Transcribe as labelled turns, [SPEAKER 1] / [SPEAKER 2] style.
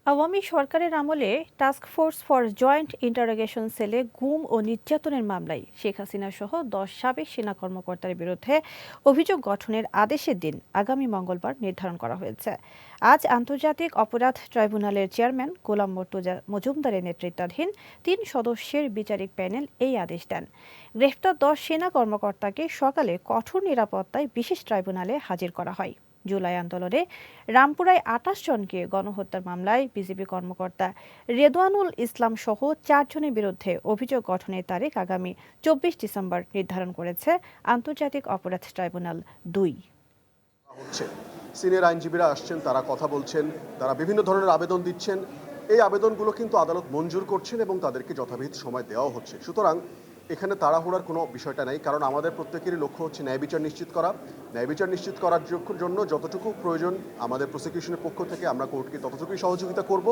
[SPEAKER 1] আওয়ামী সরকারের আমলে task force for joint interrogation সেলে গুম ও নির্যাতনের মামলায় শেখ হাসিনা সহ ১০ সাবেক সেনা কর্মকর্তার বিরুদ্ধে অভিযোগ গঠনের আদেশের দিন আগামী মঙ্গলবার নির্ধারণ করা হয়েছে। আজ আন্তর্জাতিক অপরাধ ট্রাইব্যুনালের চেয়ারম্যান গোলাম মর্তুজা মজুমদারের নেতৃত্বাধীন ৩ সদস্যের বিচারিক প্যানেল এই আদেশ দেন। গ্রেফতার ১০ সেনা কর্মকর্তাকে সকালে কঠোর নিরাপত্তায় বিশেষ ট্রাইব্যুনালে হাজির করা হয়। জুলাই আন্দোলনে রামপুরায় ২৮ জনকে গণহত্যার মামলায় বিজেপি কর্মকর্তা রেদওয়ানুল ইসলাম সহ ৪ জনের বিরুদ্ধে অভিযোগ গঠনের তারিখ আগামী ২৪ ডিসেম্বর নির্ধারণ করেছে আন্তর্জাতিক অপরাধ ট্রাইব্যুনাল ২।
[SPEAKER 2] হচ্ছে সিনিয়র আইনজীবীরা আসছেন, তারা কথা বলছেন, তারা বিভিন্ন ধরনের আবেদন দিচ্ছেন। এই আবেদনগুলো কিন্তু আদালত মঞ্জুর করছেন এবং তাদেরকে যথাবিহিত সময় দেওয়া হচ্ছে। সুতরাং এখানে তাড়াহুড়ার কোনো বিষয়টা নেই, কারণ আমাদের প্রত্যেকেরই লক্ষ্য হচ্ছে ন্যায় বিচার নিশ্চিত করা। ন্যায় বিচার নিশ্চিত করার জন্য যতটুকু প্রয়োজন আমাদের প্রসিকিউশনের পক্ষ থেকে আমরা কোর্টকে ততটুকুই সহযোগিতা করব।